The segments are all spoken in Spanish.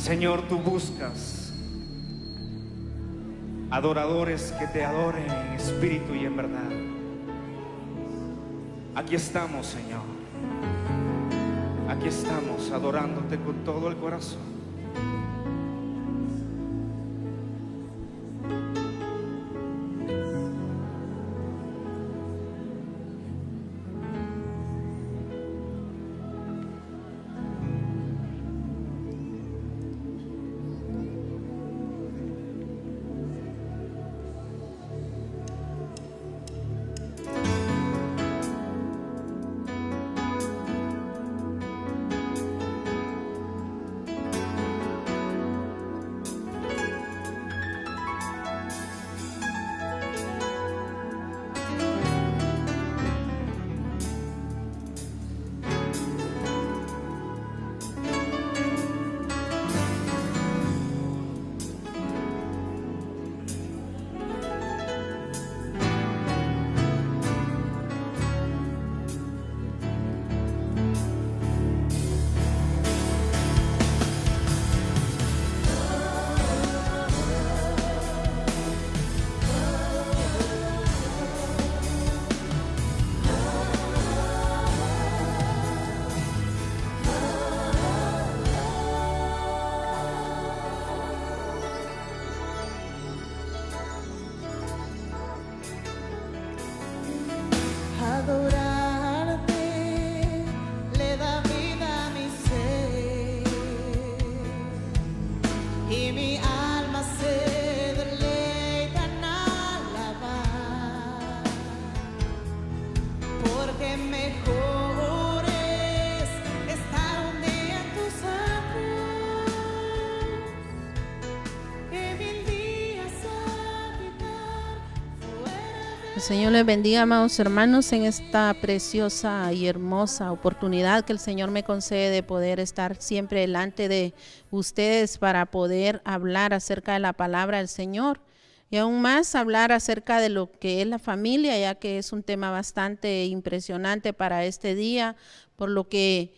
Señor, tú buscas adoradores que te adoren en espíritu y en verdad. Aquí estamos, Señor. Aquí estamos adorándote con todo el corazón. El Señor les bendiga, amados hermanos, en esta preciosa y hermosa oportunidad que el Señor me concede de poder estar siempre delante de ustedes para poder hablar acerca de la palabra del Señor y aún más hablar acerca de lo que es la familia, ya que es un tema bastante impresionante para este día, por lo que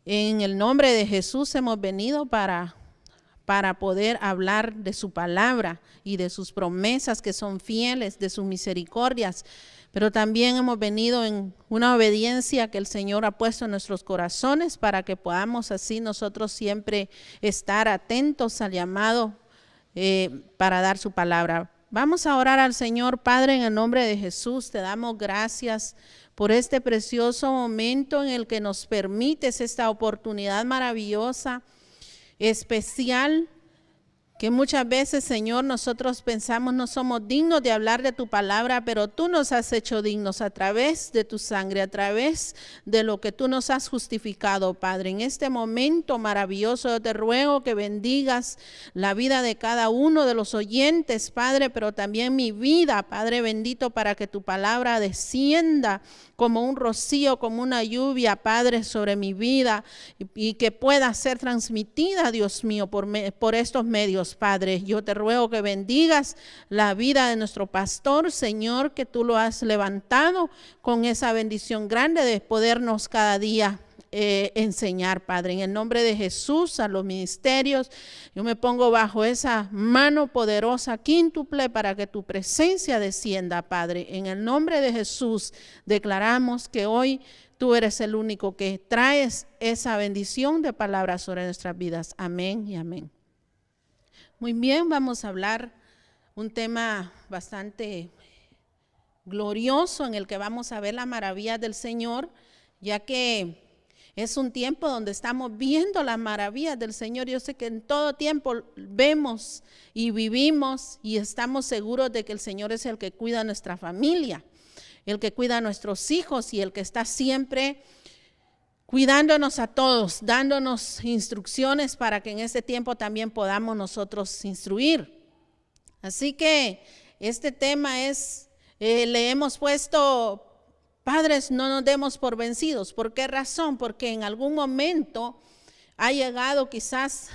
en el nombre de Jesús hemos venido para poder hablar de su palabra y de sus promesas que son fieles, de sus misericordias, pero también hemos venido en una obediencia que el Señor ha puesto en nuestros corazones para que podamos así nosotros siempre estar atentos al llamado para dar su palabra. Vamos a orar al Señor. Padre, en el nombre de Jesús, te damos gracias por este precioso momento en el que nos permites esta oportunidad maravillosa, especial, que muchas veces, Señor, nosotros pensamos no somos dignos de hablar de tu palabra, pero tú nos has hecho dignos a través de tu sangre, a través de lo que tú nos has justificado, Padre. En este momento maravilloso yo te ruego que bendigas la vida de cada uno de los oyentes, Padre, pero también mi vida, Padre bendito, para que tu palabra descienda como un rocío, como una lluvia, Padre, sobre mi vida y que pueda ser transmitida, Dios mío, por estos medios, Padre. Yo te ruego que bendigas la vida de nuestro pastor, Señor, que tú lo has levantado con esa bendición grande de podernos cada día enseñar, Padre. En el nombre de Jesús, a los ministerios, yo me pongo bajo esa mano poderosa quíntuple para que tu presencia descienda, Padre. En el nombre de Jesús declaramos que hoy tú eres el único que traes esa bendición de palabras sobre nuestras vidas. Amén y amén. Muy bien, vamos a hablar un tema bastante glorioso en el que vamos a ver las maravillas del Señor, ya que es un tiempo donde estamos viendo las maravillas del Señor. Yo sé que en todo tiempo vemos y vivimos y estamos seguros de que el Señor es el que cuida a nuestra familia, el que cuida a nuestros hijos y el que está siempre cuidándonos a todos, dándonos instrucciones para que en este tiempo también podamos nosotros instruir. Así que este tema le hemos puesto: padres, no nos demos por vencidos. ¿Por qué razón? Porque en algún momento ha llegado quizás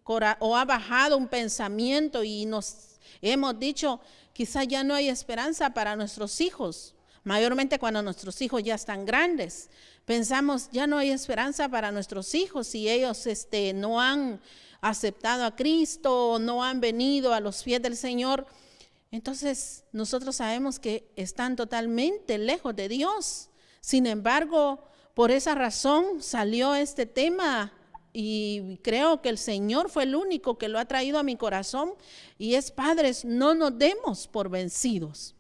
o ha bajado un pensamiento y nos hemos dicho, quizás ya no hay esperanza para nuestros hijos. mayormente cuando nuestros hijos ya están grandes. Pensamos, ya no hay esperanza para nuestros hijos si ellos no han aceptado a Cristo, no han venido a los pies del Señor. Entonces nosotros sabemos que están totalmente lejos de Dios. Sin embargo, por esa razón salió este tema y creo que el Señor fue el único que lo ha traído a mi corazón, y es: padres, no nos demos por vencidos.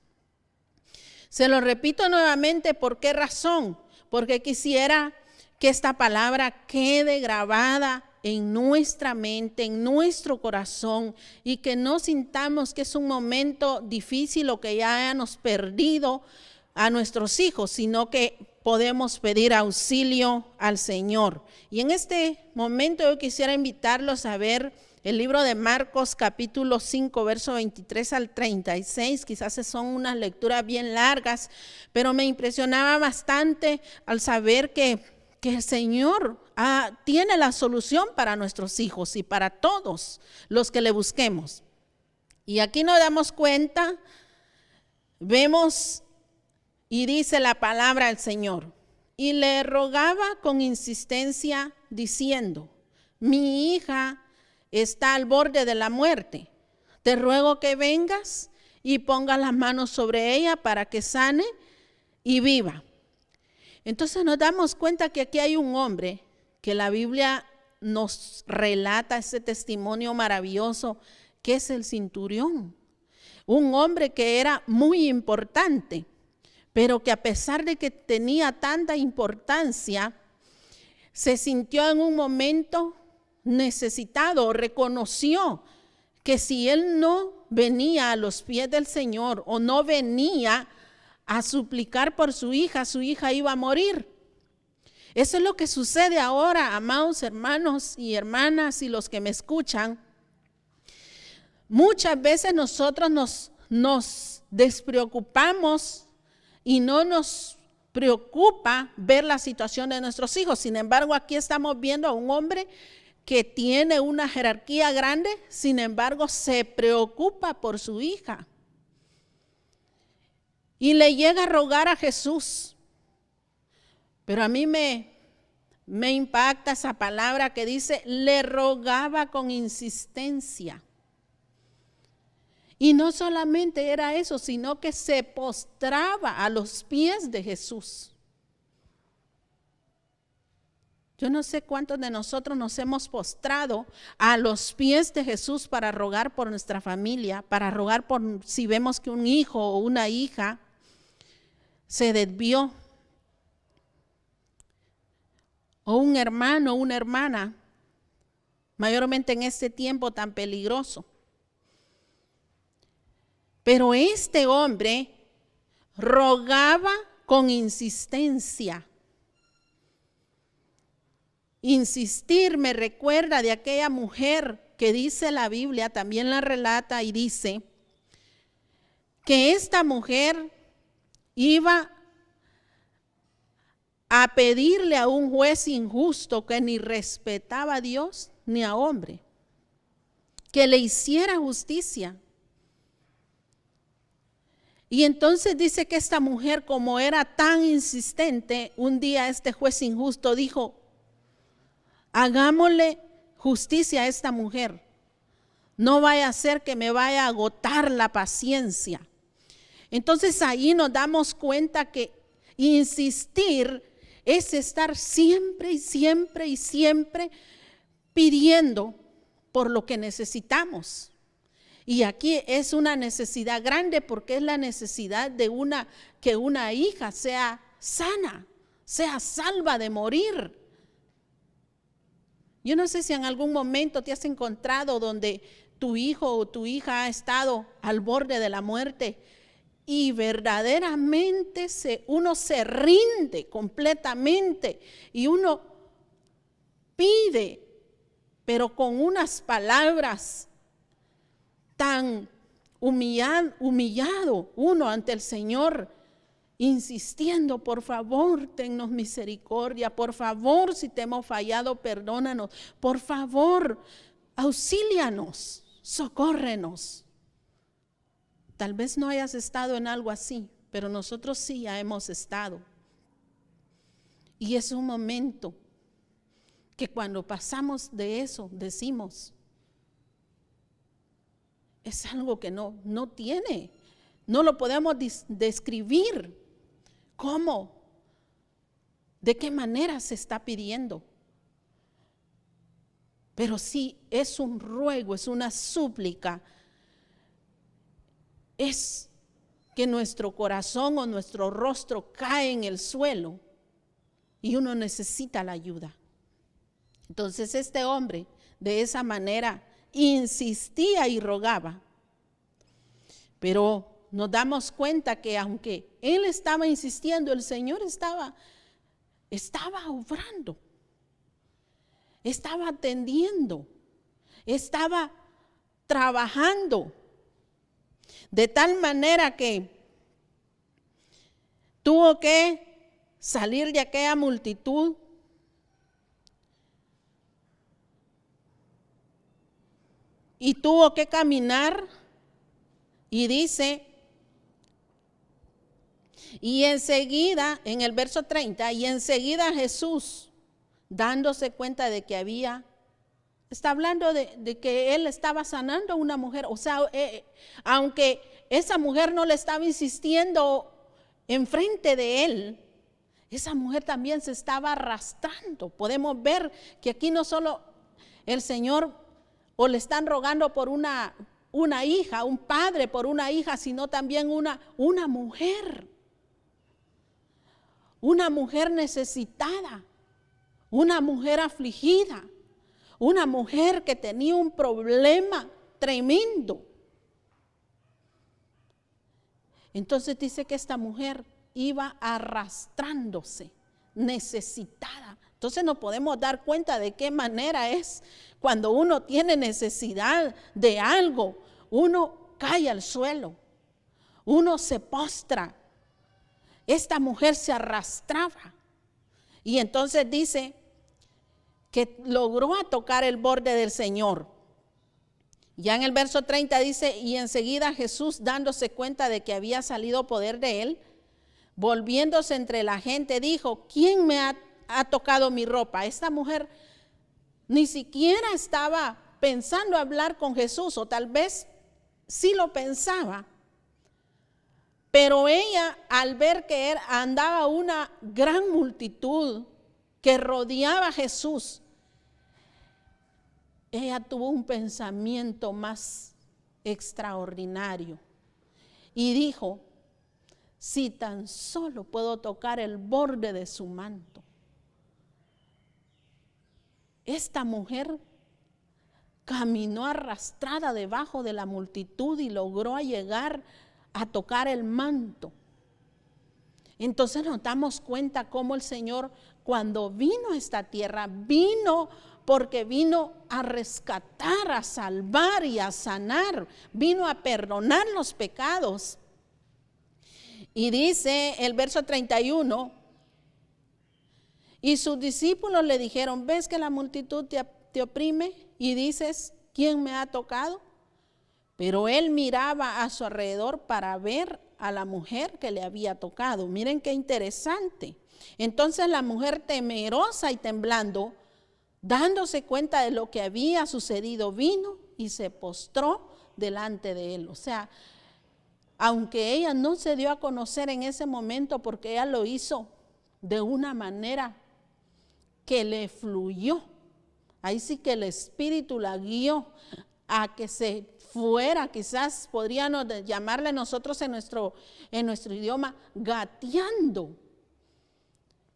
Se lo repito nuevamente, ¿por qué razón? Porque quisiera que esta palabra quede grabada en nuestra mente, en nuestro corazón, y que no sintamos que es un momento difícil o que ya hayamos perdido a nuestros hijos, sino que podemos pedir auxilio al Señor. Y en este momento yo quisiera invitarlos a ver el libro de Marcos capítulo 5, verso 23 al 36. Quizás son unas lecturas bien largas, pero me impresionaba bastante al saber que el Señor tiene la solución para nuestros hijos y para todos los que le busquemos. Y aquí nos damos cuenta, vemos y dice la palabra del Señor: y le rogaba con insistencia diciendo: mi hija está al borde de la muerte, te ruego que vengas y pongas las manos sobre ella para que sane y viva. Entonces nos damos cuenta que aquí hay un hombre que la Biblia nos relata ese testimonio maravilloso, que es el centurión. Un hombre que era muy importante, pero que a pesar de que tenía tanta importancia, se sintió en un momento necesitado, reconoció que si él no venía a los pies del Señor o no venía a suplicar por su hija iba a morir. Eso es lo que sucede ahora, amados hermanos y hermanas y los que me escuchan. Muchas veces nosotros nos despreocupamos y no nos preocupa ver la situación de nuestros hijos. Sin embargo, aquí estamos viendo a un hombre que tiene una jerarquía grande, sin embargo, se preocupa por su hija. Y le llega a rogar a Jesús. Pero a mí me impacta esa palabra que dice: le rogaba con insistencia. Y no solamente era eso, sino que se postraba a los pies de Jesús. Yo no sé cuántos de nosotros nos hemos postrado a los pies de Jesús para rogar por nuestra familia, para rogar por si vemos que un hijo o una hija se desvió, o un hermano o una hermana, mayormente en este tiempo tan peligroso. Pero este hombre rogaba con insistencia. Insistir me recuerda de aquella mujer que dice la Biblia, también la relata y dice que esta mujer iba a pedirle a un juez injusto que ni respetaba a Dios ni a hombre, que le hiciera justicia. Y entonces dice que esta mujer, como era tan insistente, un día este juez injusto dijo: hagámosle justicia a esta mujer, no vaya a ser que me vaya a agotar la paciencia. Entonces ahí nos damos cuenta que insistir es estar siempre y siempre y siempre pidiendo por lo que necesitamos. Y aquí es una necesidad grande, porque es la necesidad de que una hija sea sana, sea salva de morir. Yo no sé si en algún momento te has encontrado donde tu hijo o tu hija ha estado al borde de la muerte y verdaderamente uno se rinde completamente y uno pide, pero con unas palabras tan humillado uno ante el Señor, insistiendo: por favor, tennos misericordia, por favor, si te hemos fallado, perdónanos, por favor, auxílianos, socórrenos. Tal vez no hayas estado en algo así, pero nosotros sí ya hemos estado. Y es un momento que cuando pasamos de eso decimos, es algo que no tiene, no lo podemos describir. ¿Cómo? ¿De qué manera se está pidiendo? Pero sí es un ruego, es una súplica. Es que nuestro corazón o nuestro rostro cae en el suelo y uno necesita la ayuda. Entonces este hombre de esa manera insistía y rogaba. Pero nos damos cuenta que aunque él estaba insistiendo, el Señor estaba obrando, estaba atendiendo, estaba trabajando. De tal manera que tuvo que salir de aquella multitud y tuvo que caminar, y dice, y enseguida, en el verso 30, y enseguida Jesús, dándose cuenta de que está hablando de que él estaba sanando a una mujer. O sea, aunque esa mujer no le estaba insistiendo enfrente de él, esa mujer también se estaba arrastrando. Podemos ver que aquí no solo el Señor o le están rogando por una hija, un padre por una hija, sino también una mujer necesitada, una mujer afligida, una mujer que tenía un problema tremendo. Entonces dice que esta mujer iba arrastrándose, necesitada. Entonces nos podemos dar cuenta de qué manera es cuando uno tiene necesidad de algo. Uno cae al suelo, uno se postra. Esta mujer se arrastraba y entonces dice que logró tocar el borde del Señor. Ya en el verso 30 dice, y enseguida Jesús, dándose cuenta de que había salido poder de él, volviéndose entre la gente, dijo, ¿quién me ha tocado mi ropa? Esta mujer ni siquiera estaba pensando hablar con Jesús, o tal vez sí lo pensaba, pero ella, al ver que andaba una gran multitud que rodeaba a Jesús, ella tuvo un pensamiento más extraordinario y dijo, si tan solo puedo tocar el borde de su manto. Esta mujer caminó arrastrada debajo de la multitud y logró llegar a tocar el manto. Entonces nos damos cuenta cómo el Señor, cuando vino a esta tierra, vino porque vino a rescatar, a salvar y a sanar, vino a perdonar los pecados. Y dice el verso 31, y sus discípulos le dijeron, ¿ves que la multitud te oprime? Y dices, ¿quién me ha tocado? Pero él miraba a su alrededor para ver a la mujer que le había tocado. Miren qué interesante. Entonces la mujer, temerosa y temblando, dándose cuenta de lo que había sucedido, vino y se postró delante de él. O sea, aunque ella no se dio a conocer en ese momento, porque ella lo hizo de una manera que le fluyó. Ahí sí que el Espíritu la guió a que se fuera, quizás podríamos llamarle nosotros en nuestro idioma, gateando.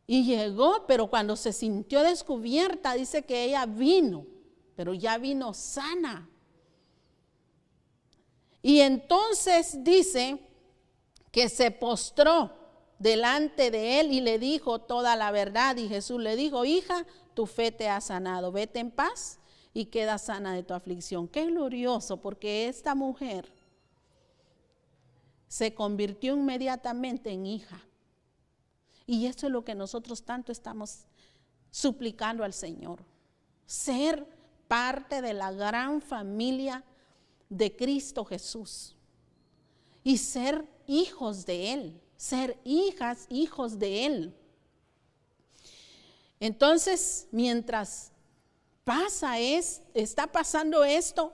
Y llegó, pero cuando se sintió descubierta, dice que ella vino, pero ya vino sana. Y entonces dice que se postró delante de él y le dijo toda la verdad. Y Jesús le dijo, hija, tu fe te ha sanado, vete en paz y queda sana de tu aflicción. Qué glorioso, porque esta mujer se convirtió inmediatamente en hija. Y eso es lo que nosotros tanto estamos suplicando al Señor. Ser parte de la gran familia de Cristo Jesús. Y ser hijos de Él, ser hijas, hijos de Él. Entonces, mientras está pasando esto,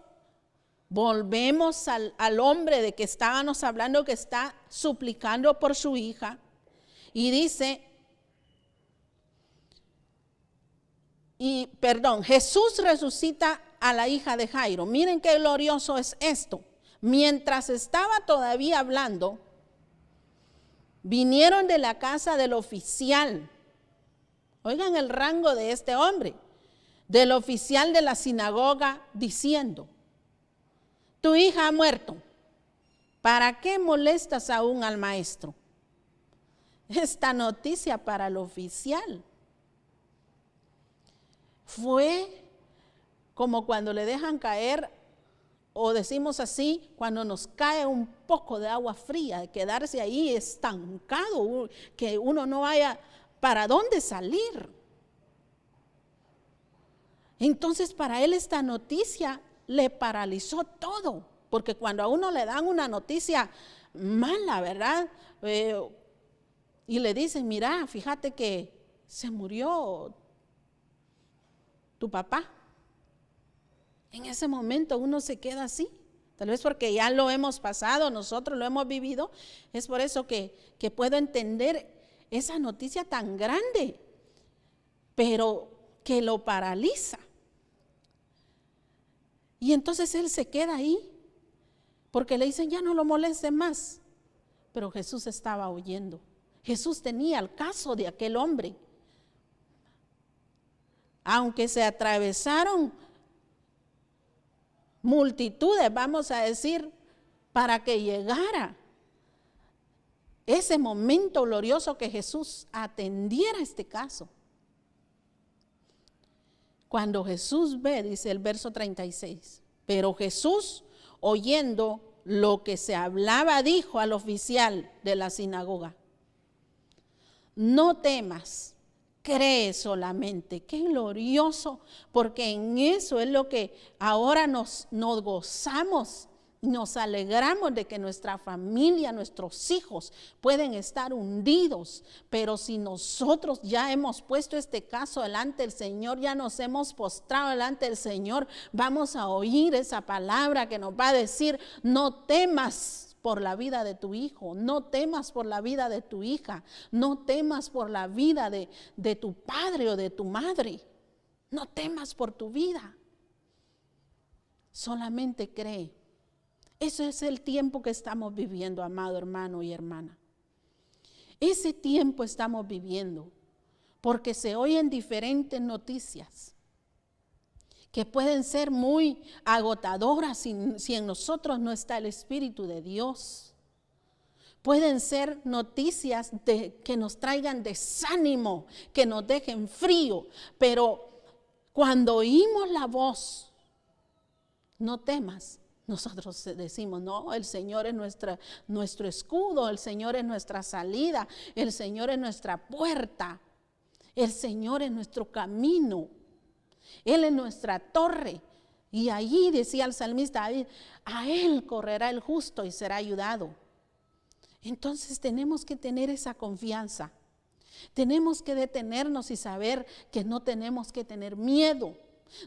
volvemos al hombre de que estábamos hablando, que está suplicando por su hija, y dice, Jesús resucita a la hija de Jairo. Miren qué glorioso es esto. Mientras estaba todavía hablando, vinieron de la casa del oficial. Oigan el rango de este hombre, del oficial de la sinagoga, diciendo: tu hija ha muerto, ¿para qué molestas aún al maestro? Esta noticia para el oficial fue como cuando le dejan caer, o decimos así, cuando nos cae un poco de agua fría, de quedarse ahí estancado, que uno no haya para dónde salir. Entonces para él esta noticia le paralizó todo, porque cuando a uno le dan una noticia mala, ¿verdad? Y le dicen, mira, fíjate que se murió tu papá. En ese momento uno se queda así, tal vez porque ya lo hemos pasado, nosotros lo hemos vivido. Es por eso que puedo entender esa noticia tan grande, pero que lo paraliza. Y entonces él se queda ahí, porque le dicen, ya no lo moleste más. Pero Jesús estaba oyendo. Jesús tenía el caso de aquel hombre. Aunque se atravesaron multitudes, vamos a decir, para que llegara ese momento glorioso que Jesús atendiera este caso. Cuando Jesús ve, dice el verso 36, pero Jesús, oyendo lo que se hablaba, dijo al oficial de la sinagoga: no temas, cree solamente. Qué glorioso, porque en eso es lo que ahora nos gozamos, nos alegramos de que nuestra familia, nuestros hijos pueden estar hundidos. Pero si nosotros ya hemos puesto este caso delante del Señor, ya nos hemos postrado delante del Señor, vamos a oír esa palabra que nos va a decir: no temas por la vida de tu hijo, no temas por la vida de tu hija, no temas por la vida de tu padre o de tu madre, no temas por tu vida, solamente cree. Ese es el tiempo que estamos viviendo, amado hermano y hermana. Ese tiempo estamos viviendo, porque se oyen diferentes noticias que pueden ser muy agotadoras si en nosotros no está el Espíritu de Dios. Pueden ser noticias que nos traigan desánimo, que nos dejen frío, pero cuando oímos la voz, no temas, nosotros decimos, no, el Señor es nuestro escudo, el Señor es nuestra salida, el Señor es nuestra puerta, el Señor es nuestro camino, Él es nuestra torre. Y allí decía el salmista David: a Él correrá el justo y será ayudado. Entonces tenemos que tener esa confianza, tenemos que detenernos y saber que no tenemos que tener miedo,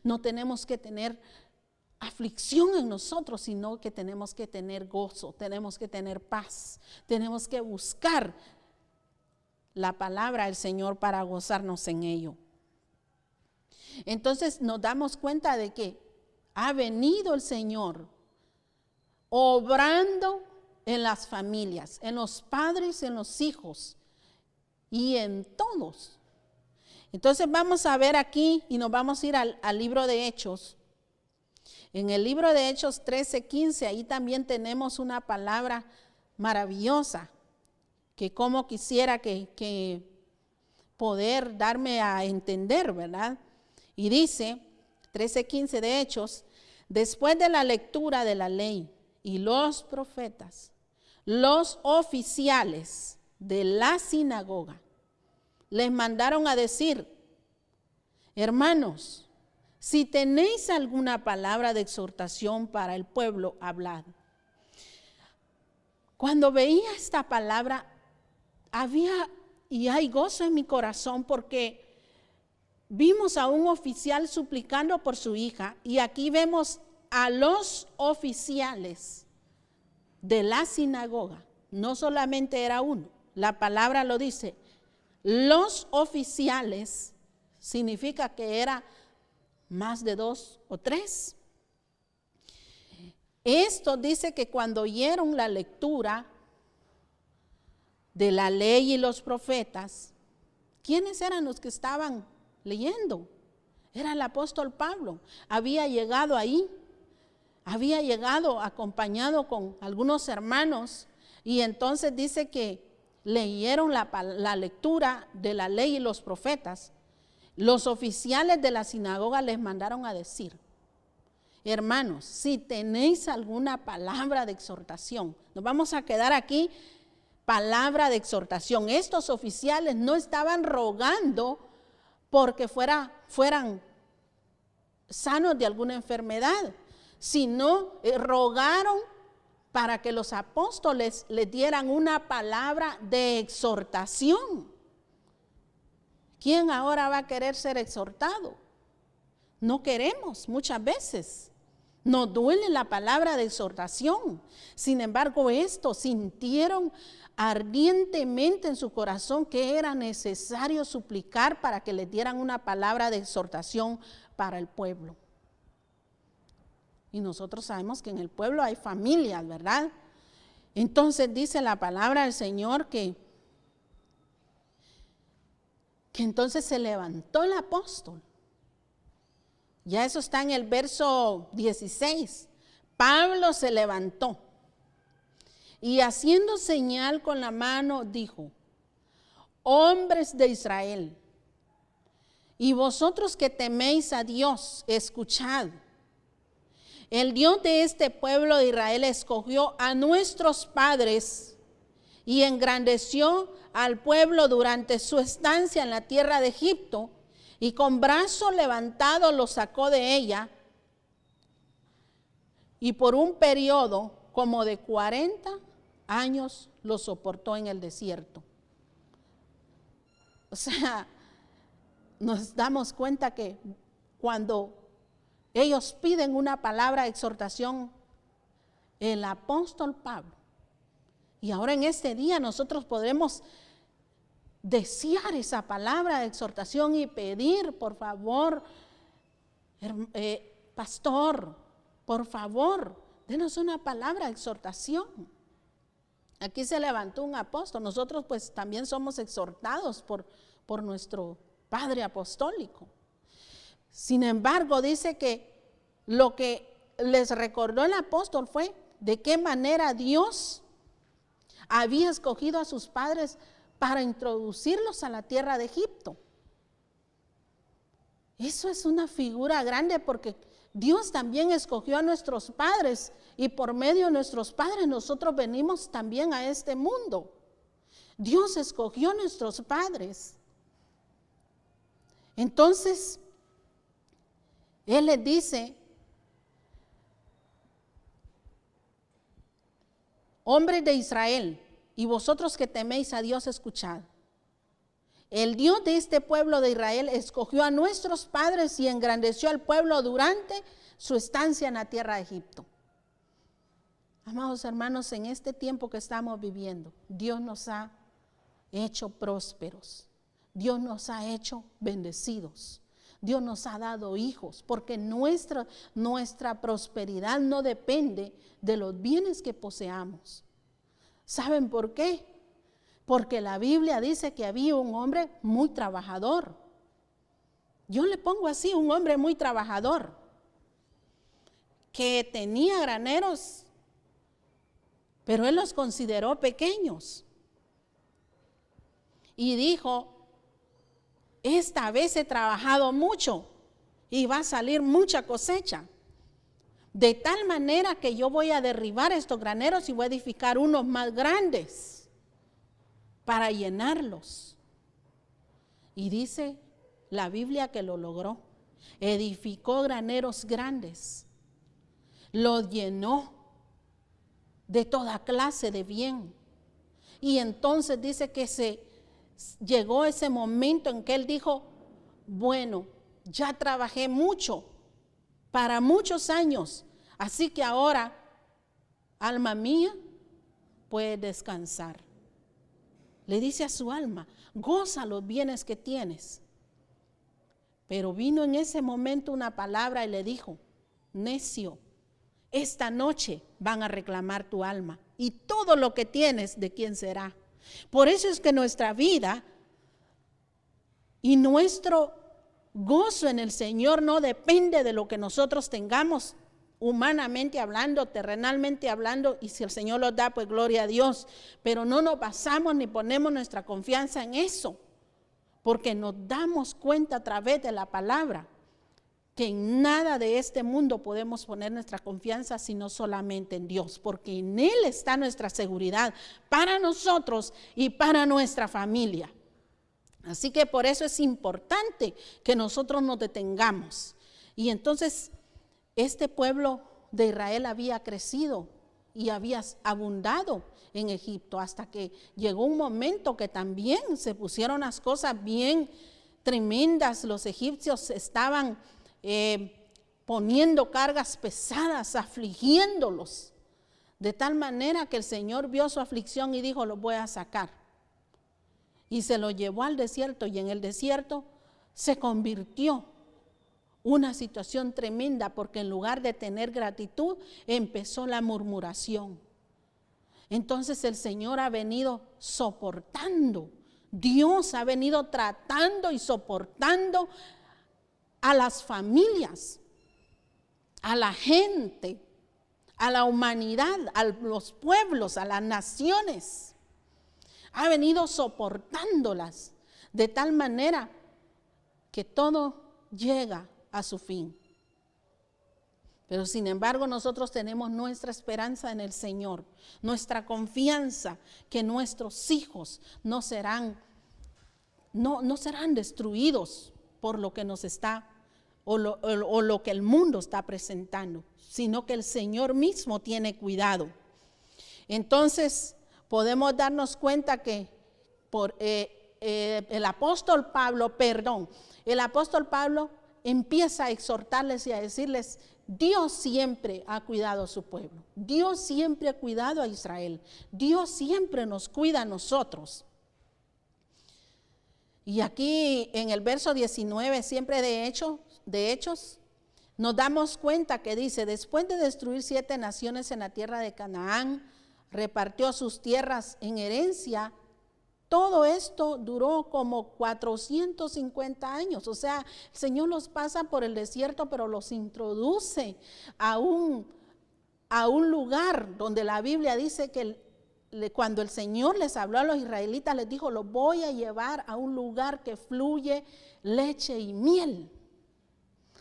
no tenemos que tener aflicción en nosotros, sino que tenemos que tener gozo, tenemos que tener paz, tenemos que buscar la palabra del Señor para gozarnos en ello. Entonces nos damos cuenta de que ha venido el Señor obrando en las familias, en los padres, en los hijos y en todos. Entonces vamos a ver aquí y nos vamos a ir al libro de Hechos. En el libro de Hechos 13:15, ahí también tenemos una palabra maravillosa que como quisiera que poder darme a entender, ¿verdad? Y dice 13:15 de Hechos: después de la lectura de la ley y los profetas, los oficiales de la sinagoga les mandaron a decir: hermanos, si tenéis alguna palabra de exhortación para el pueblo, hablad. Cuando veía esta palabra, había y hay gozo en mi corazón porque vimos a un oficial suplicando por su hija y aquí vemos a los oficiales de la sinagoga. No solamente era uno, la palabra lo dice. Los oficiales significa que era más de 2 o 3. Esto dice que cuando oyeron la lectura de la ley y los profetas, ¿quiénes eran los que estaban leyendo? Era el apóstol Pablo. Había llegado ahí, había llegado acompañado con algunos hermanos y entonces dice que leyeron la lectura de la ley y los profetas. Los oficiales de la sinagoga les mandaron a decir: hermanos, si tenéis alguna palabra de exhortación, nos vamos a quedar aquí, palabra de exhortación. Estos oficiales no estaban rogando porque fueran sanos de alguna enfermedad, sino rogaron para que los apóstoles les dieran una palabra de exhortación. ¿Quién ahora va a querer ser exhortado? No queremos muchas veces. Nos duele la palabra de exhortación. Sin embargo, estos sintieron ardientemente en su corazón que era necesario suplicar para que les dieran una palabra de exhortación para el pueblo. Y nosotros sabemos que en el pueblo hay familias, ¿verdad? Entonces dice la palabra del Señor que entonces se levantó el apóstol. Ya eso está en el verso 16. Pablo se levantó y haciendo señal con la mano dijo: hombres de Israel, y vosotros que teméis a Dios, escuchad. El Dios de este pueblo de Israel escogió a nuestros padres y engrandeció al pueblo durante su estancia en la tierra de Egipto, y con brazo levantado los sacó de ella, y por un periodo como de 40 años los soportó en el desierto. O sea, nos damos cuenta que cuando ellos piden una palabra de exhortación, el apóstol Pablo, y ahora en este día nosotros podremos desear esa palabra de exhortación y pedir: por favor, pastor, por favor, denos una palabra de exhortación. Aquí se levantó un apóstol. Nosotros pues también somos exhortados por nuestro padre apostólico. Sin embargo, dice que lo que les recordó el apóstol fue de qué manera Dios había escogido a sus padres para introducirlos a la tierra de Egipto. Eso es una figura grande porque Dios también escogió a nuestros padres y por medio de nuestros padres nosotros venimos también a este mundo. Dios escogió a nuestros padres. Entonces, Él les dice: hombres de Israel, y vosotros que teméis a Dios, escuchad. El Dios de este pueblo de Israel escogió a nuestros padres y engrandeció al pueblo durante su estancia en la tierra de Egipto. Amados hermanos, en este tiempo que estamos viviendo, Dios nos ha hecho prósperos. Dios nos ha hecho bendecidos. Dios nos ha dado hijos, porque nuestra prosperidad no depende de los bienes que poseamos. ¿Saben por qué? Porque la Biblia dice que había un hombre muy trabajador. Yo le pongo así, un hombre muy trabajador, que tenía graneros, pero él los consideró pequeños. Y dijo: esta vez he trabajado mucho y va a salir mucha cosecha. De tal manera que yo voy a derribar estos graneros y voy a edificar unos más grandes para llenarlos. Y dice la Biblia que lo logró. Edificó graneros grandes, los llenó de toda clase de bien. Y entonces dice que llegó ese momento en que él dijo, bueno, ya trabajé mucho, para muchos años, así que ahora, alma mía, puedes descansar. Le dice a su alma, goza los bienes que tienes. Pero vino en ese momento una palabra y le dijo, necio, esta noche van a reclamar tu alma y todo lo que tienes, ¿de quién será? Por eso es que nuestra vida y nuestro gozo en el Señor no depende de lo que nosotros tengamos humanamente hablando, terrenalmente hablando, y si el Señor los da, pues gloria a Dios, pero no nos basamos ni ponemos nuestra confianza en eso, porque nos damos cuenta a través de la palabra que en nada de este mundo podemos poner nuestra confianza sino solamente en Dios, porque en Él está nuestra seguridad para nosotros y para nuestra familia. Así que por eso es importante que nosotros nos detengamos. Y entonces este pueblo de Israel había crecido y había abundado en Egipto hasta que llegó un momento que también se pusieron las cosas bien tremendas. Los egipcios estaban poniendo cargas pesadas, afligiéndolos, de tal manera que el Señor vio su aflicción y dijo, los voy a sacar. Y se lo llevó al desierto, y en el desierto se convirtió una situación tremenda, porque en lugar de tener gratitud, empezó la murmuración. Entonces el Señor ha venido soportando, Dios ha venido tratando y soportando a las familias, a la gente, a la humanidad, a los pueblos, a las naciones. Ha venido soportándolas de tal manera que todo llega a su fin. Pero sin embargo nosotros tenemos nuestra esperanza en el Señor, nuestra confianza que nuestros hijos no serán destruidos por lo que nos está o lo que el mundo está presentando, sino que el Señor mismo tiene cuidado. Entonces podemos darnos cuenta que el apóstol Pablo empieza a exhortarles y a decirles, Dios siempre ha cuidado a su pueblo, Dios siempre ha cuidado a Israel, Dios siempre nos cuida a nosotros. Y aquí en el verso 19, siempre de Hechos, nos damos cuenta que dice, después de destruir 7 naciones en la tierra de Canaán, repartió sus tierras en herencia. Todo esto duró como 450 años, o sea, el Señor los pasa por el desierto, pero los introduce a un lugar donde la Biblia dice que cuando el Señor les habló a los israelitas, les dijo, los voy a llevar a un lugar que fluye leche y miel,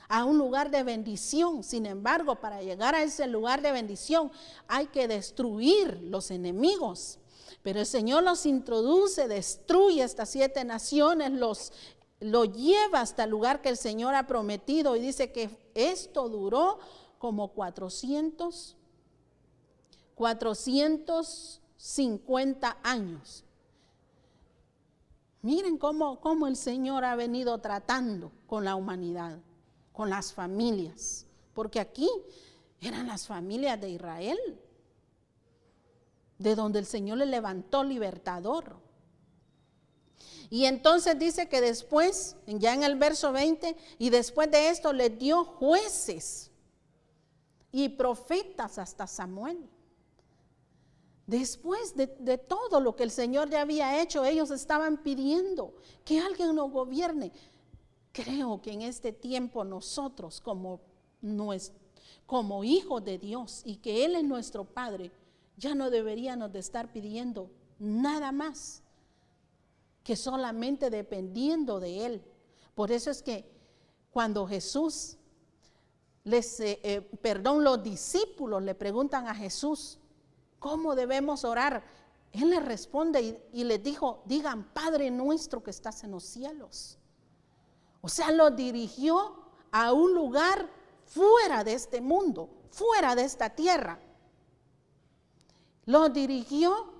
a un lugar de bendición. Sin embargo, para llegar a ese lugar de bendición hay que destruir los enemigos. Pero el Señor los introduce, destruye estas 7 naciones, lo lleva hasta el lugar que el Señor ha prometido, y dice que esto duró como 450 años. Miren cómo el Señor ha venido tratando con la humanidad, con las familias, porque aquí eran las familias de Israel, de donde el Señor le levantó libertador. Y entonces dice que después, ya en el verso 20, y después de esto les dio jueces y profetas hasta Samuel. Después de todo lo que el Señor ya había hecho, ellos estaban pidiendo que alguien nos gobierne. Creo que en este tiempo nosotros como hijos de Dios y que Él es nuestro Padre, ya no deberíamos de estar pidiendo nada más que solamente dependiendo de Él. Por eso es que cuando Jesús, los discípulos le preguntan a Jesús, ¿cómo debemos orar? Él les responde y les dijo, digan, Padre nuestro que estás en los cielos. O sea, los dirigió a un lugar fuera de este mundo, fuera de esta tierra. los dirigió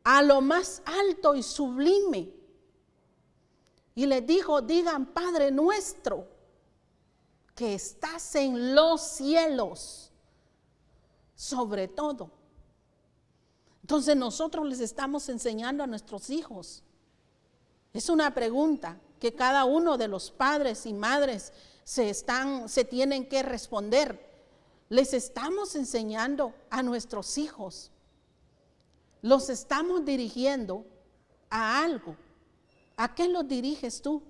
a lo más alto y sublime. Y les dijo, digan, Padre nuestro, que estás en los cielos, sobre todo. Entonces nosotros les estamos enseñando a nuestros hijos. Es una pregunta que cada uno de los padres y madres se tienen que responder. Les estamos enseñando a nuestros hijos. Los estamos dirigiendo a algo. ¿A qué los diriges tú?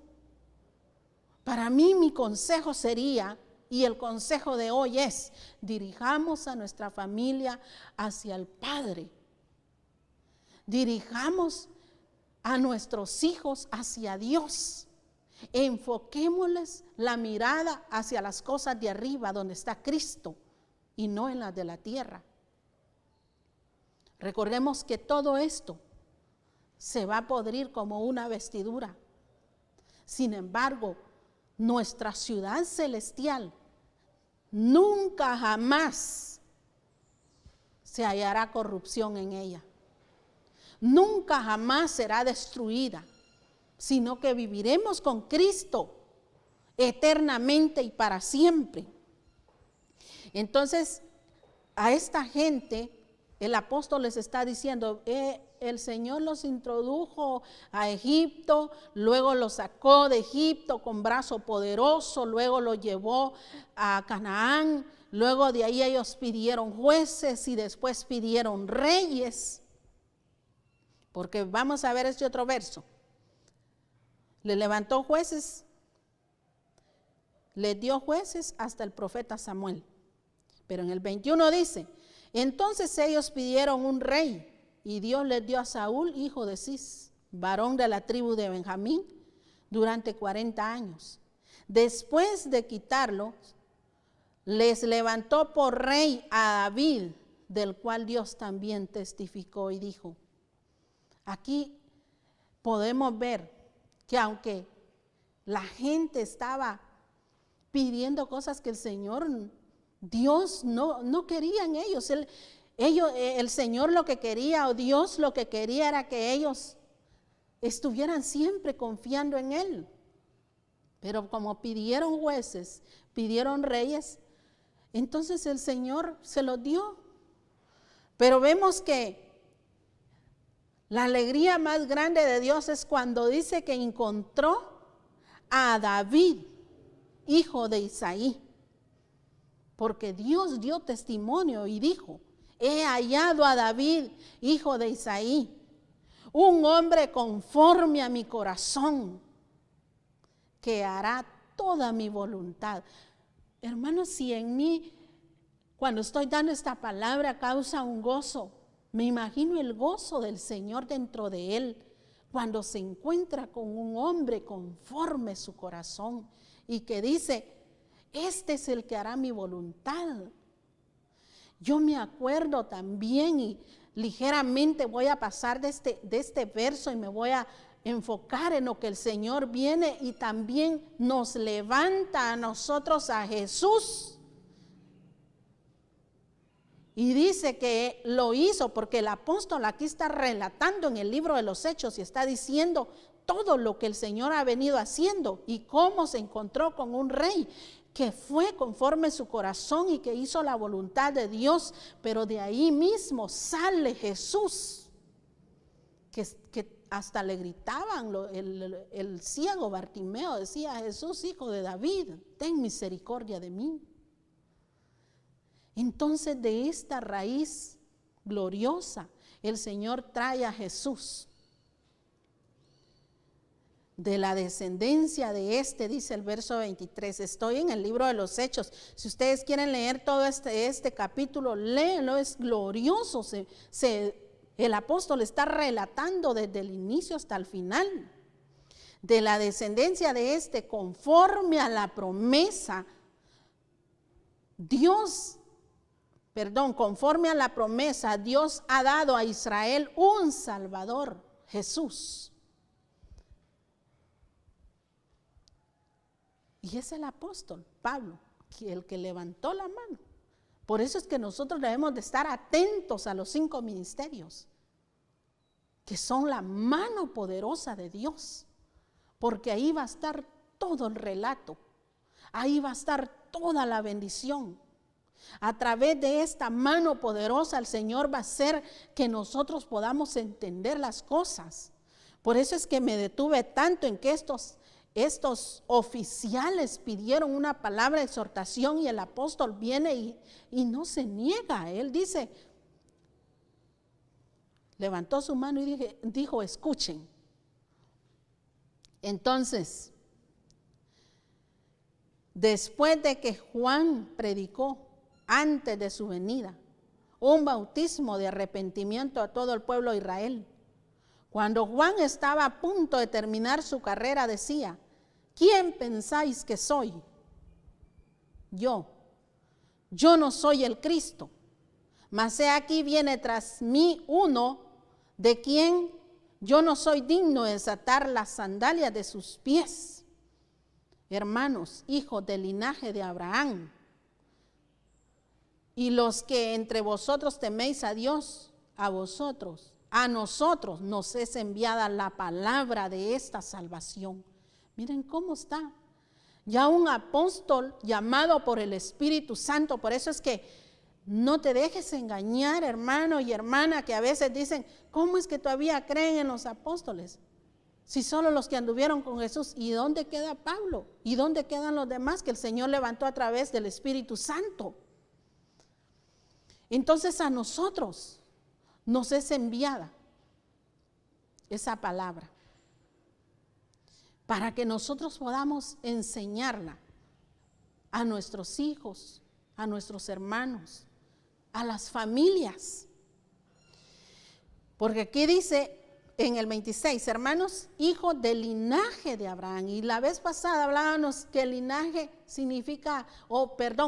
Para mí mi consejo sería, y el consejo de hoy es, dirijamos a nuestra familia hacia el Padre. Dirijamos a nuestros hijos hacia Dios. Enfoquémosles la mirada hacia las cosas de arriba, donde está Cristo, y no en las de la tierra. Recordemos que todo esto se va a podrir como una vestidura. Sin embargo, nuestra ciudad celestial nunca jamás se hallará corrupción en ella. Nunca jamás será destruida, sino que viviremos con Cristo eternamente y para siempre. Entonces, a esta gente, el apóstol les está diciendo, el Señor los introdujo a Egipto, luego los sacó de Egipto con brazo poderoso, luego los llevó a Canaán, luego de ahí ellos pidieron jueces y después pidieron reyes. Porque vamos a ver este otro verso. Le levantó jueces, le dio jueces hasta el profeta Samuel. Pero en el 21 dice, entonces ellos pidieron un rey y Dios les dio a Saúl, hijo de Cis, varón de la tribu de Benjamín, durante 40 años. Después de quitarlo, les levantó por rey a David, del cual Dios también testificó y dijo. Aquí podemos ver que aunque la gente estaba pidiendo cosas que el Señor, Dios no quería en ellos. El Señor lo que quería, o Dios lo que quería era que ellos estuvieran siempre confiando en Él. Pero como pidieron jueces, pidieron reyes, entonces el Señor se los dio. Pero vemos que la alegría más grande de Dios es cuando dice que encontró a David, hijo de Isaí. Porque Dios dio testimonio y dijo, he hallado a David, hijo de Isaí, un hombre conforme a mi corazón, que hará toda mi voluntad. Hermanos, si en mí, cuando estoy dando esta palabra, causa un gozo, me imagino el gozo del Señor dentro de él, cuando se encuentra con un hombre conforme su corazón y que dice, este es el que hará mi voluntad. Yo me acuerdo también, y ligeramente voy a pasar de este verso y me voy a enfocar en lo que el Señor viene y también nos levanta a nosotros a Jesús. Y dice que lo hizo porque el apóstol aquí está relatando en el libro de los Hechos y está diciendo todo lo que el Señor ha venido haciendo y cómo se encontró con un rey que fue conforme su corazón y que hizo la voluntad de Dios, pero de ahí mismo sale Jesús, que hasta le gritaban, el ciego Bartimeo decía, Jesús, hijo de David, ten misericordia de mí. Entonces de esta raíz gloriosa, el Señor trae a Jesús. De la descendencia de dice el verso 23, estoy en el libro de los Hechos. Si ustedes quieren leer todo este capítulo, léenlo, es glorioso. El apóstol está relatando desde el inicio hasta el final. De la descendencia de conforme a la promesa, conforme a la promesa, Dios ha dado a Israel un Salvador, Jesús. Y es el apóstol Pablo, el que levantó la mano Por eso es que nosotros debemos de estar atentos a los 5 ministerios, que son la mano poderosa de Dios, porque ahí va a estar todo el relato, ahí va a estar toda la bendición. A través de esta mano poderosa el Señor va a hacer que nosotros podamos entender las cosas. Por eso es que me detuve tanto en que estos oficiales pidieron una palabra de exhortación y el apóstol viene y no se niega. Él dice, levantó su mano y dijo, escuchen. Entonces, después de que Juan predicó antes de su venida un bautismo de arrepentimiento a todo el pueblo de Israel, cuando Juan estaba a punto de terminar su carrera, decía, ¿quién pensáis que soy? Yo no soy el Cristo, mas he aquí viene tras mí uno de quien yo no soy digno de desatar las sandalias de sus pies. Hermanos, hijos del linaje de Abraham, y los que entre vosotros teméis a Dios, a nosotros nos es enviada la palabra de esta salvación. Miren cómo está. Ya un apóstol llamado por el Espíritu Santo. Por eso es que no te dejes engañar, hermano y hermana, que a veces dicen, ¿cómo es que todavía creen en los apóstoles? Si solo los que anduvieron con Jesús. ¿Y dónde queda Pablo? ¿Y dónde quedan los demás que el Señor levantó a través del Espíritu Santo? Entonces a nosotros nos es enviada esa palabra para que nosotros podamos enseñarla a nuestros hijos, a nuestros hermanos, a las familias. Porque aquí dice en el 26, hermanos, hijos del linaje de Abraham. Y la vez pasada hablábamos que linaje significa,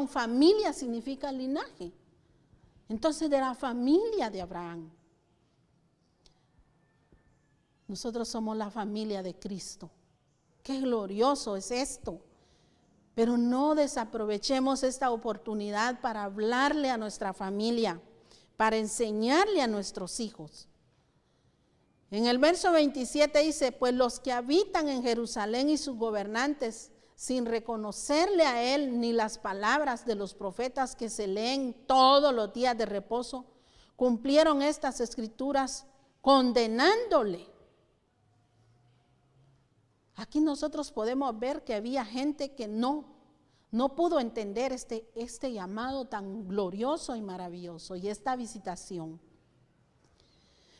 familia significa linaje. Entonces, de la familia de Abraham. Nosotros somos la familia de Cristo. Qué glorioso es esto. Pero no desaprovechemos esta oportunidad para hablarle a nuestra familia, para enseñarle a nuestros hijos. En el verso 27 dice, pues los que habitan en Jerusalén y sus gobernantes, sin reconocerle a él ni las palabras de los profetas que se leen todos los días de reposo, cumplieron estas escrituras condenándole. Aquí nosotros podemos ver que había gente que no pudo entender este llamado tan glorioso y maravilloso y esta visitación.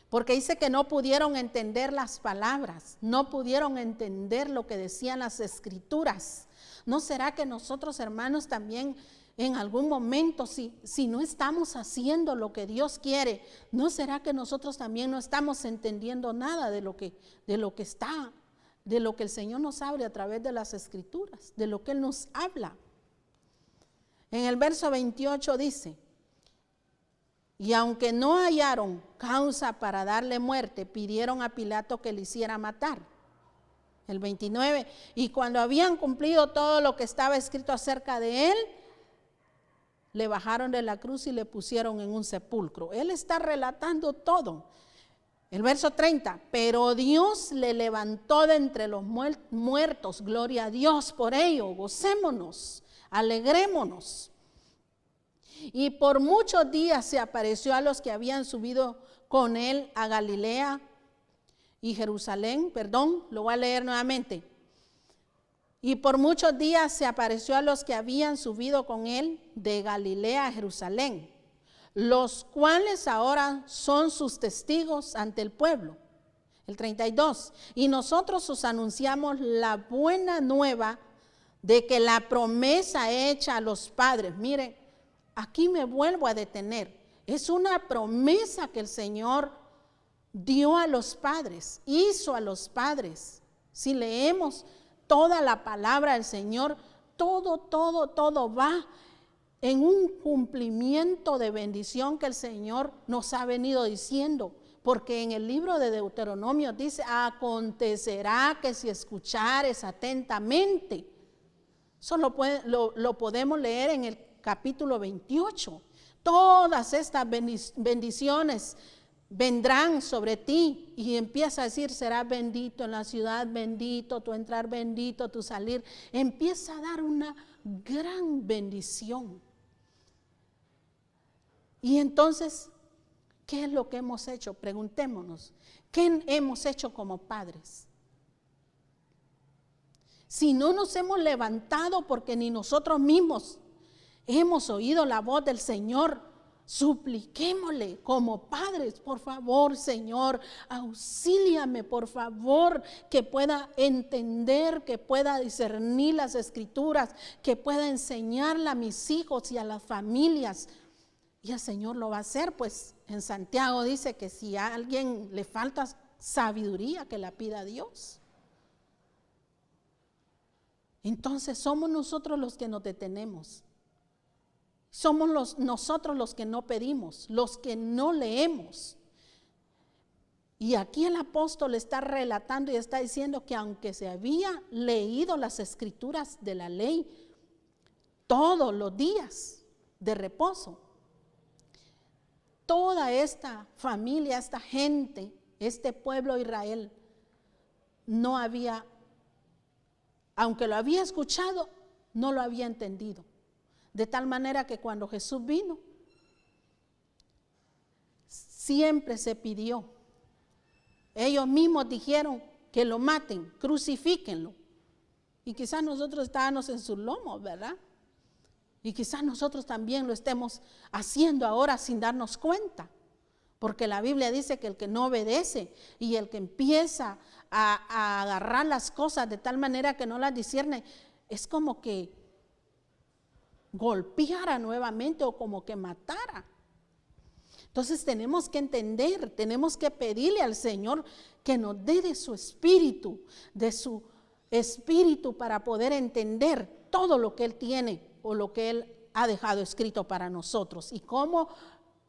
Porque dice que no pudieron entender las palabras, no pudieron entender lo que decían las escrituras. ¿No será que nosotros, hermanos, también en algún momento, si no estamos haciendo lo que Dios quiere, no será que nosotros también no estamos entendiendo nada de lo que el Señor nos habla a través de las escrituras, de lo que Él nos habla? En el verso 28 dice, y aunque no hallaron causa para darle muerte, pidieron a Pilato que le hiciera matar. El 29, y cuando habían cumplido todo lo que estaba escrito acerca de él, le bajaron de la cruz y le pusieron en un sepulcro. Él está relatando todo. El verso 30, pero Dios le levantó de entre los muertos, gloria a Dios por ello, gocémonos, alegrémonos. Y por muchos días se apareció a los que habían subido con él a Galilea y Jerusalén, lo voy a leer nuevamente. Y por muchos días se apareció a los que habían subido con él de Galilea a Jerusalén, los cuales ahora son sus testigos ante el pueblo. El 32, y nosotros os anunciamos la buena nueva de que la promesa hecha a los padres, mire, aquí me vuelvo a detener, es una promesa que el Señor dio a los padres, hizo a los padres. Si leemos toda la palabra del Señor, todo va en un cumplimiento de bendición que el Señor nos ha venido diciendo. Porque en el libro de Deuteronomio dice, acontecerá que si escuchares atentamente. Eso lo podemos leer en el capítulo 28. todas estas bendiciones vendrán sobre ti. Y empieza a decir, serás bendito en la ciudad, bendito tu entrar, bendito tu salir. Empieza a dar una gran bendición. Y entonces, ¿qué es lo que hemos hecho? Preguntémonos, ¿qué hemos hecho como padres? Si no nos hemos levantado porque ni nosotros mismos hemos oído la voz del Señor, supliquémosle como padres, por favor, Señor, auxíliame, por favor, que pueda entender, que pueda discernir las Escrituras, que pueda enseñarle a mis hijos y a las familias. Y el Señor lo va a hacer, pues en Santiago dice que si a alguien le falta sabiduría, que la pida a Dios. Entonces somos nosotros los que nos detenemos. Somos nosotros los que no pedimos, los que no leemos. Y aquí el apóstol está relatando y está diciendo que aunque se había leído las Escrituras de la ley todos los días de reposo, toda esta familia, esta gente, este pueblo de Israel, no había, aunque lo había escuchado, no lo había entendido. De tal manera que cuando Jesús vino, siempre se pidió. Ellos mismos dijeron que lo maten, crucifíquenlo. Y quizás nosotros estábamos en sus lomos, ¿verdad? Y quizás nosotros también lo estemos haciendo ahora sin darnos cuenta. Porque la Biblia dice que el que no obedece y el que empieza a agarrar las cosas de tal manera que no las discierne, es como que golpeara nuevamente o como que matara. Entonces tenemos que entender, tenemos que pedirle al Señor que nos dé de su espíritu para poder entender todo lo que Él tiene o lo que Él ha dejado escrito para nosotros y cómo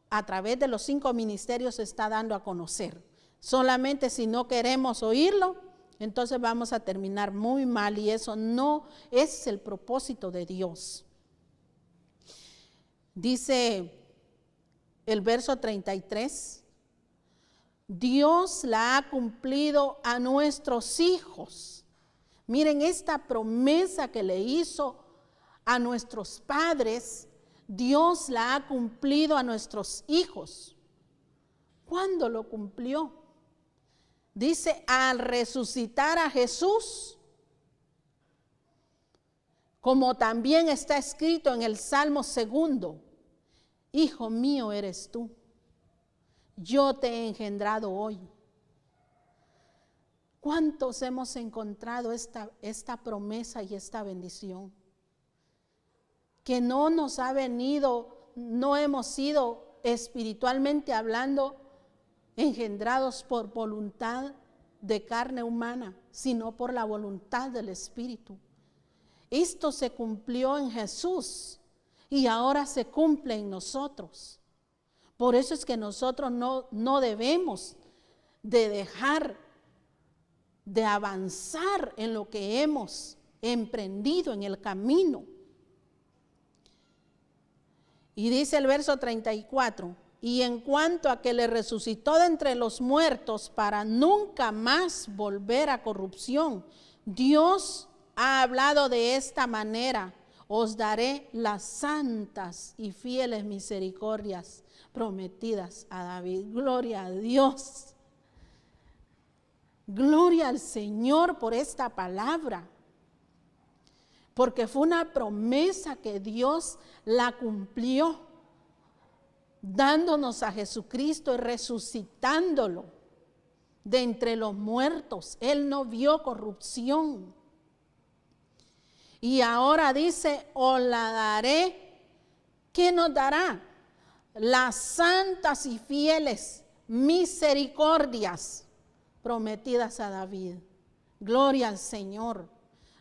a través de los 5 ministerios se está dando a conocer. Solamente si no queremos oírlo, entonces vamos a terminar muy mal y eso no es el propósito de Dios. Dice el verso 33, Dios la ha cumplido a nuestros hijos. Miren esta promesa que le hizo a nuestros padres, Dios la ha cumplido a nuestros hijos. ¿Cuándo lo cumplió? Dice, al resucitar a Jesús, como también está escrito en el Salmo 2, Hijo mío eres tú, yo te he engendrado hoy. ¿Cuántos hemos encontrado esta promesa y esta bendición? Que no nos ha venido, no hemos sido espiritualmente hablando engendrados por voluntad de carne humana, sino por la voluntad del Espíritu. Esto se cumplió en Jesús y ahora se cumple en nosotros. Por eso es que nosotros no debemos de dejar de avanzar en lo que hemos emprendido en el camino. Y dice el verso 34, y en cuanto a que le resucitó de entre los muertos para nunca más volver a corrupción, Dios ha hablado de esta manera: os daré las santas y fieles misericordias prometidas a David. Gloria a Dios. Gloria al Señor por esta palabra. Porque fue una promesa que Dios la cumplió, dándonos a Jesucristo y resucitándolo de entre los muertos. Él no vio corrupción. Y ahora dice, os la daré. ¿Qué nos dará? Las santas y fieles misericordias prometidas a David. Gloria al Señor.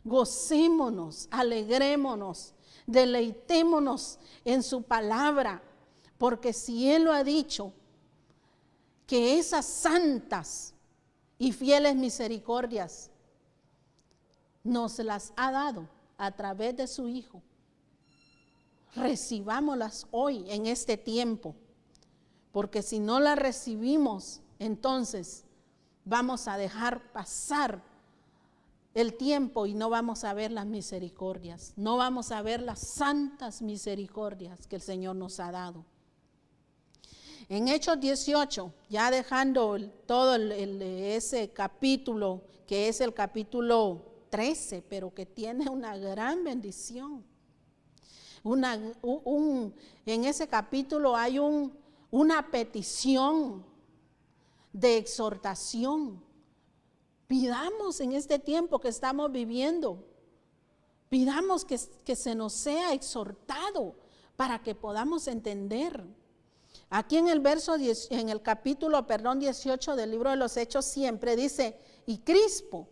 Gocémonos, alegrémonos, deleitémonos en su palabra, porque si Él lo ha dicho, que esas santas y fieles misericordias nos las ha dado a través de su Hijo, recibámoslas hoy en este tiempo, porque si no las recibimos, entonces vamos a dejar pasar el tiempo y no vamos a ver las misericordias, no vamos a ver las santas misericordias que el Señor nos ha dado. En Hechos 18, ya dejando todo ese capítulo, que es el capítulo 13, pero que tiene una gran bendición. En ese capítulo hay una petición de exhortación. Pidamos en este tiempo que estamos viviendo, pidamos que se nos sea exhortado para que podamos entender. Aquí en el capítulo 18 del libro de los Hechos siempre dice, y Crispo,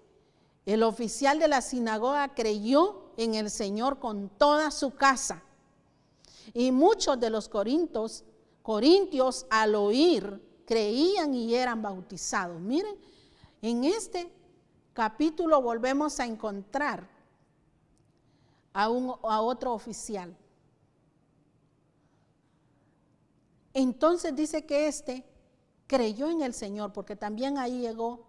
el oficial de la sinagoga, creyó en el Señor con toda su casa. Y muchos de los corintios al oír creían y eran bautizados. Miren, en este capítulo volvemos a encontrar a otro oficial. Entonces dice que creyó en el Señor, porque también ahí llegó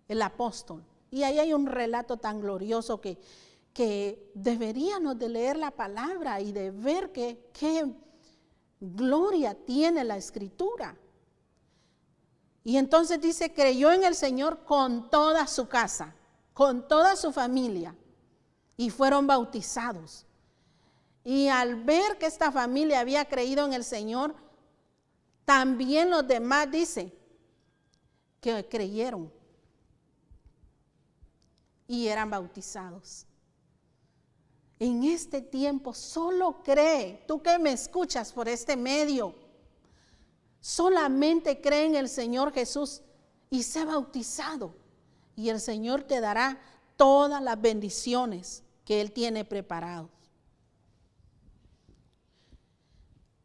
el apóstol. Y ahí hay un relato tan glorioso que deberíamos de leer la palabra y de ver qué gloria tiene la Escritura. Y entonces dice, creyó en el Señor con toda su casa, con toda su familia, y fueron bautizados. Y al ver que esta familia había creído en el Señor, también los demás, dice, que creyeron y eran bautizados. En este tiempo solo cree, tú que me escuchas por este medio, solamente cree en el Señor Jesús y sé bautizado, y el Señor te dará todas las bendiciones que Él tiene preparadas.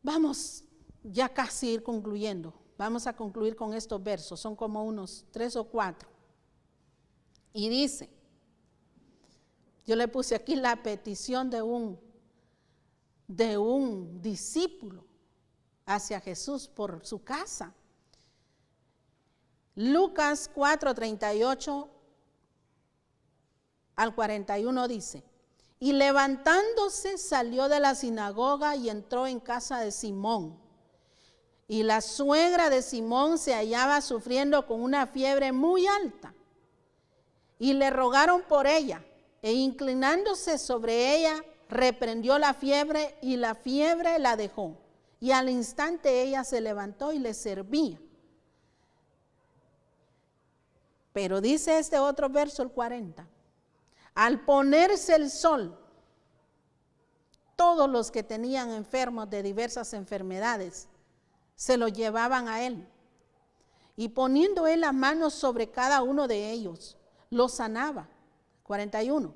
Vamos ya casi ir concluyendo. Vamos a concluir con estos versos, son como unos 3 o 4. Y dice, yo le puse aquí la petición de un discípulo hacia Jesús por su casa. Lucas 4:38 al 41 dice, y levantándose salió de la sinagoga y entró en casa de Simón. Y la suegra de Simón se hallaba sufriendo con una fiebre muy alta. Y le rogaron por ella, e inclinándose sobre ella, reprendió la fiebre y la fiebre la dejó. Y al instante ella se levantó y le servía. Pero dice este otro verso, el 40, al ponerse el sol, todos los que tenían enfermos de diversas enfermedades se lo llevaban a él. Y poniendo él las manos sobre cada uno de ellos, los sanaba. 41.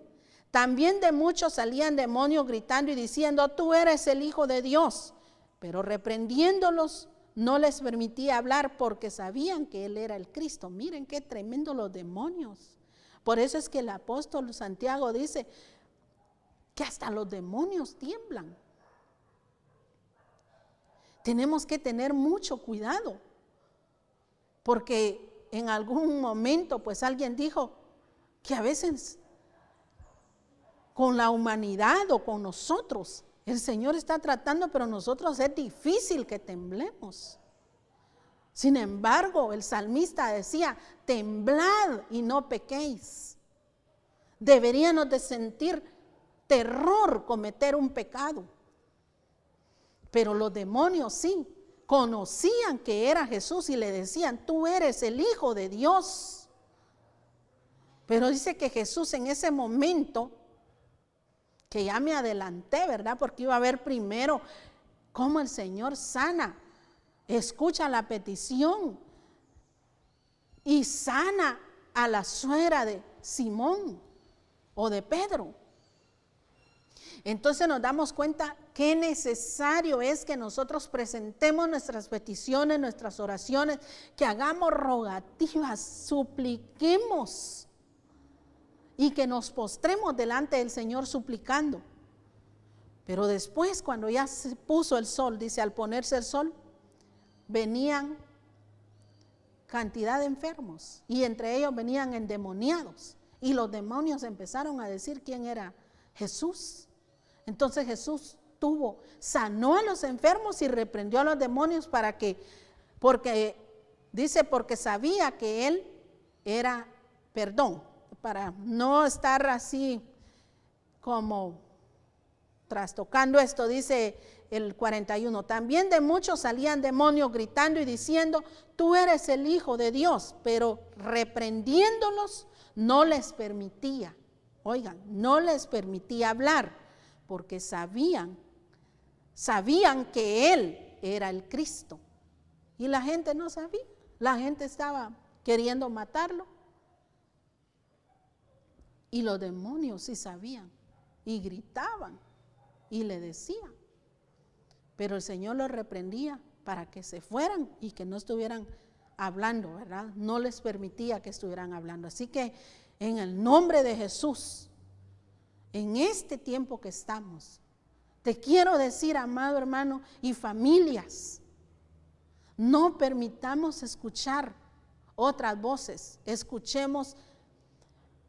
También de muchos salían demonios gritando y diciendo, tú eres el Hijo de Dios. Pero reprendiéndolos, no les permitía hablar porque sabían que él era el Cristo. Miren qué tremendo los demonios. Por eso es que el apóstol Santiago dice que hasta los demonios tiemblan. Tenemos que tener mucho cuidado, porque en algún momento pues alguien dijo que a veces con la humanidad o con nosotros el Señor está tratando, pero nosotros es difícil que temblemos. Sin embargo, el salmista decía, temblad y no pequéis. Deberíamos de sentir terror cometer un pecado. Pero los demonios sí, conocían que era Jesús y le decían, tú eres el Hijo de Dios. Pero dice que Jesús en ese momento, que ya me adelanté, ¿verdad? Porque iba a ver primero cómo el Señor sana, escucha la petición y sana a la suegra de Simón o de Pedro. Entonces nos damos cuenta qué necesario es que nosotros presentemos nuestras peticiones, nuestras oraciones, que hagamos rogativas, supliquemos y que nos postremos delante del Señor suplicando. Pero después, cuando ya se puso el sol, dice, al ponerse el sol, venían cantidad de enfermos y entre ellos venían endemoniados. Y los demonios empezaron a decir quién era Jesús. Entonces Jesús sanó a los enfermos y reprendió a los demonios porque sabía que él era, para no estar así como trastocando esto, dice el 41, también de muchos salían demonios gritando y diciendo, tú eres el Hijo de Dios, pero reprendiéndolos no les permitía, no les permitía hablar, porque sabían que él era el Cristo. Y la gente no sabía, la gente estaba queriendo matarlo. Y los demonios sí sabían y gritaban y le decían. Pero el Señor los reprendía para que se fueran y que no estuvieran hablando, ¿verdad? No les permitía que estuvieran hablando. Así que en el nombre de Jesús, en este tiempo que estamos, te quiero decir, amado hermano y familias, no permitamos escuchar otras voces, escuchemos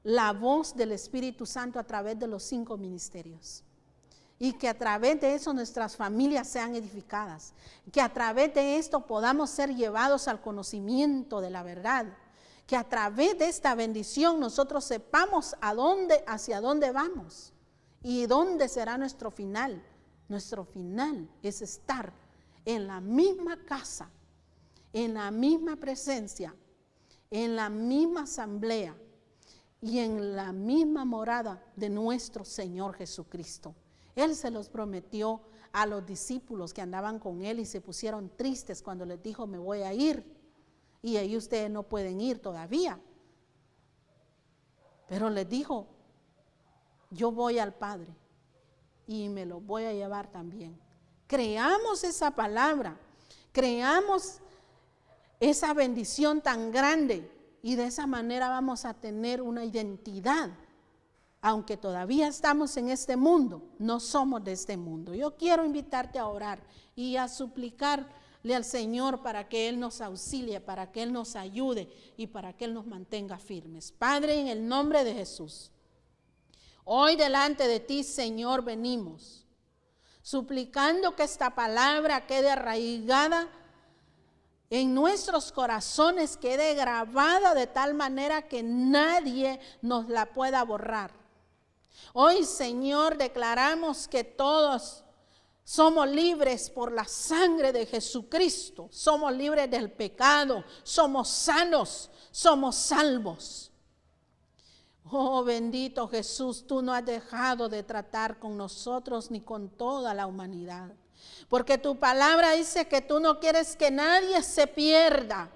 la voz del Espíritu Santo a través de los 5 ministerios. Y que a través de eso nuestras familias sean edificadas. Que a través de esto podamos ser llevados al conocimiento de la verdad. Que a través de esta bendición nosotros sepamos hacia dónde vamos y dónde será nuestro final. Nuestro final es estar en la misma casa, en la misma presencia, en la misma asamblea y en la misma morada de nuestro Señor Jesucristo. Él se los prometió a los discípulos que andaban con él y se pusieron tristes cuando les dijo, me voy a ir. Y ahí ustedes no pueden ir todavía. Pero les dijo, yo voy al Padre y me lo voy a llevar también. Creamos esa palabra, creamos esa bendición tan grande y de esa manera vamos a tener una identidad. Aunque todavía estamos en este mundo, no somos de este mundo. Yo quiero invitarte a orar y a suplicarle al Señor para que Él nos auxilie, para que Él nos ayude y para que Él nos mantenga firmes. Padre, en el nombre de Jesús, hoy delante de ti, Señor, venimos, suplicando que esta palabra quede arraigada en nuestros corazones, quede grabada de tal manera que nadie nos la pueda borrar. Hoy, Señor, declaramos que todos somos libres por la sangre de Jesucristo. Somos libres del pecado, somos sanos, somos salvos. Oh, bendito Jesús, tú no has dejado de tratar con nosotros ni con toda la humanidad. Porque tu palabra dice que tú no quieres que nadie se pierda.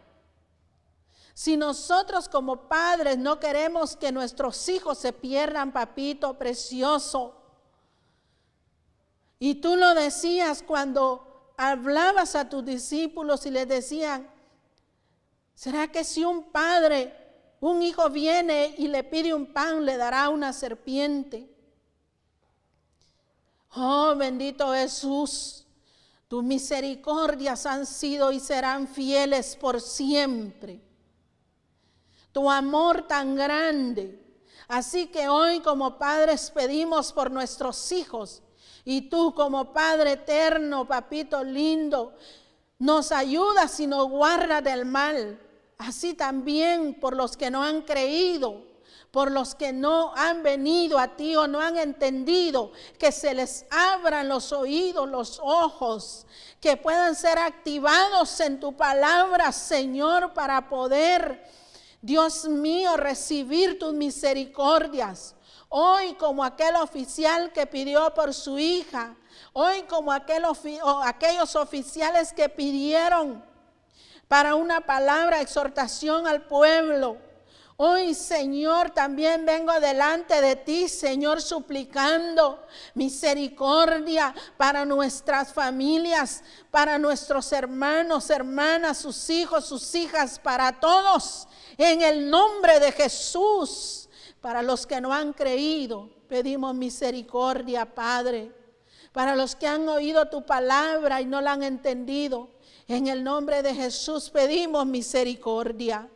Si nosotros como padres no queremos que nuestros hijos se pierdan, papito precioso. Y tú lo decías cuando hablabas a tus discípulos y les decían, ¿será que si un hijo viene y le pide un pan, le dará una serpiente? Oh, bendito Jesús, tus misericordias han sido y serán fieles por siempre. Tu amor tan grande. Así que hoy como padres pedimos por nuestros hijos. Y tú como Padre eterno, papito lindo, nos ayudas y nos guardas del mal. Así también por los que no han creído, por los que no han venido a ti o no han entendido, que se les abran los oídos, los ojos, que puedan ser activados en tu palabra, Señor, para poder, Dios mío, recibir tus misericordias. Hoy como aquel oficial que pidió por su hija, hoy como aquellos oficiales que pidieron para una palabra, exhortación al pueblo. Hoy, Señor, también vengo delante de ti, Señor, suplicando misericordia para nuestras familias, para nuestros hermanos, hermanas, sus hijos, sus hijas, para todos. En el nombre de Jesús, para los que no han creído, pedimos misericordia, Padre. Para los que han oído tu palabra y no la han entendido, en el nombre de Jesús pedimos misericordia.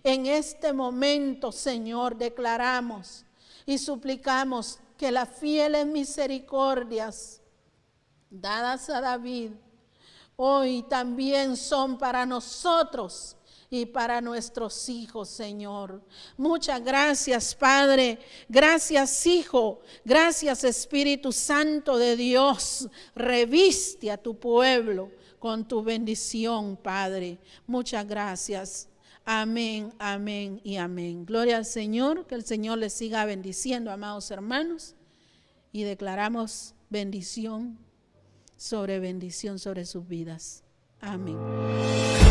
En este momento, Señor, declaramos y suplicamos que las fieles misericordias dadas a David hoy también son para nosotros y para nuestros hijos, Señor. Muchas gracias, Padre. Gracias, Hijo. Gracias, Espíritu Santo de Dios. Reviste a tu pueblo con tu bendición, Padre. Muchas gracias. Amén, amén y amén. Gloria al Señor. Que el Señor les siga bendiciendo, amados hermanos. Y declaramos bendición sobre sus vidas. Amén.